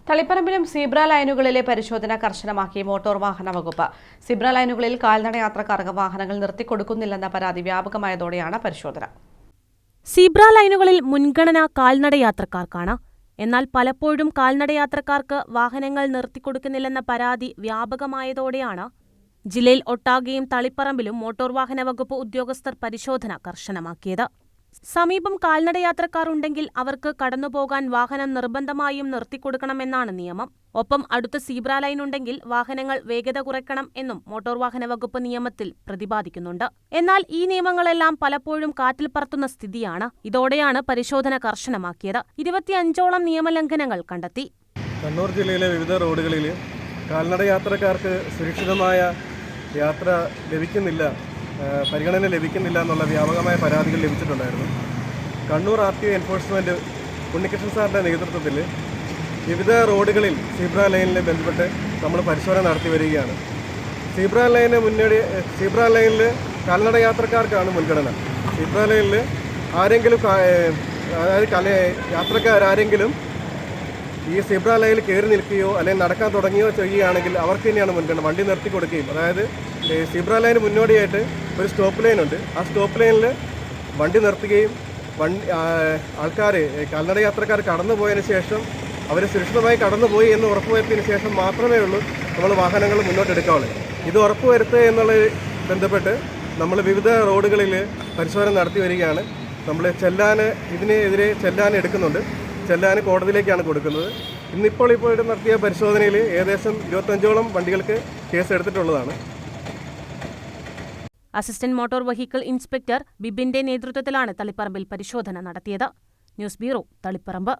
തളിപ്പറമ്പിലും zebra ലൈനുകളിലെ പരിശോധന കർശനമാക്കി motor വാഹന വകുപ്പ്. സീബ്ര ലൈനുകളിൽ കാൽനട യാത്രക്കാർക്ക് വാഹനങ്ങൾ നിർത്തിക്കൊടുക്കുന്നില്ലെന്ന പരാതി വ്യാപകമായതോടെയാണ് പരിശോധന. സീബ്ര ലൈനുകളിൽ മുൻഗണന കാൽനടയാത്രക്കാർക്കാണ്. എന്നാൽ പലപ്പോഴും കാൽനടയാത്രക്കാർക്ക് വാഹനങ്ങൾ നിർത്തിക്കൊടുക്കുന്നില്ലെന്ന പരാതി വ്യാപകമായതോടെയാണ് ജില്ലയിൽ ഒട്ടാകെയും തളിപ്പറമ്പിലും മോട്ടോർ വാഹന വകുപ്പ് ഉദ്യോഗസ്ഥർ പരിശോധന കർശനമാക്കിയത്. സമീപം കാൽനടയാത്രക്കാർ ഉണ്ടെങ്കിൽ അവർക്ക് കടന്നുപോകാൻ വാഹനം നിർബന്ധമായും നിർത്തിക്കൊടുക്കണമെന്നാണ് നിയമം. ഒപ്പം അടുത്ത സീബ്ര ലൈൻ ഉണ്ടെങ്കിൽ വാഹനങ്ങൾ വേഗത കുറയ്ക്കണം എന്നും മോട്ടോർ വാഹന വകുപ്പ് നിയമത്തിൽ പ്രതിപാദിക്കുന്നുണ്ട്. എന്നാൽ ഈ നിയമങ്ങളെല്ലാം പലപ്പോഴും കാറ്റിൽ പറത്തുന്ന സ്ഥിതിയാണ്. ഇതോടെയാണ് പരിശോധന കർശനമാക്കിയത്. 25ഓളം നിയമലംഘനങ്ങൾ കണ്ടെത്തി. കണ്ണൂർ ജില്ലയിലെ വിവിധ റോഡുകളിൽ കാൽനടയാത്രക്കാർക്ക് സുരക്ഷിതമായ യാത്ര ലഭിക്കുന്നില്ല, പരിഗണന ലഭിക്കുന്നില്ല എന്നുള്ള വ്യാപകമായ പരാതികൾ ലഭിച്ചിട്ടുണ്ടായിരുന്നു. കണ്ണൂർ RTO എൻഫോഴ്സ്മെൻറ്റ് ഉണ്ണികൃഷ്ണൻ സാറിൻ്റെ നേതൃത്വത്തിൽ വിവിധ റോഡുകളിൽ സീബ്ര ലൈനിൽ ബന്ധപ്പെട്ട് നമ്മൾ പരിശോധന നടത്തി വരികയാണ്. സീബ്ര ലൈനിൽ കാൽനടയാത്രക്കാർക്കാണ് മുൻഗണന. സീബ്ര ലൈനിൽ ആരെങ്കിലും അതായത് യാത്രക്കാരെങ്കിലും ഈ സീബ്ര ലൈനിൽ കയറി നിൽക്കുകയോ അല്ലെങ്കിൽ നടക്കാൻ തുടങ്ങുകയോ ചെയ്യുകയാണെങ്കിൽ അവർക്ക് തന്നെയാണ് മുൻഗണന. വണ്ടി നിർത്തി കൊടുക്കുകയും, അതായത് സീബ്ര ലൈന് മുന്നോടിയായിട്ട് ഒരു സ്റ്റോപ്പ് ലൈൻ ഉണ്ട്. ആ സ്റ്റോപ്പ് ലൈനിൽ വണ്ടി നിർത്തുകയും ആൾക്കാർ കാൽനടയാത്രക്കാർ കടന്നു പോയതിന് ശേഷം അവർ സുരക്ഷിതമായി കടന്നുപോയി എന്ന് ഉറപ്പുവരുത്തിയതിന് ശേഷം മാത്രമേ ഉള്ളൂ നമ്മൾ വാഹനങ്ങൾ മുന്നോട്ടെടുക്കാവുള്ളൂ. ഇത് ഉറപ്പുവരുത്തുക എന്നുള്ള ബന്ധപ്പെട്ട് നമ്മൾ വിവിധ റോഡുകളിൽ പരിശോധന നടത്തി വരികയാണ്. നമ്മൾ ഇതിനെതിരെ ചെല്ലാൻ എടുക്കുന്നുണ്ട്. ചെല്ലാൻ കോടതിയിലേക്കാണ് കൊടുക്കുന്നത്. ഇപ്പോൾ നടത്തിയ പരിശോധനയിൽ ഏകദേശം 25ഓളം വണ്ടികൾക്ക് കേസ് എടുത്തിട്ടുള്ളതാണ്. അസിസ്റ്റന്റ് മോട്ടോർ വെഹിക്കിൾ ഇൻസ്പെക്ടർ ബിബിന്റെ നേതൃത്വത്തിലാണ് തളിപ്പറമ്പിൽ പരിശോധന നടത്തിയത്. News bureau, Taliparamba.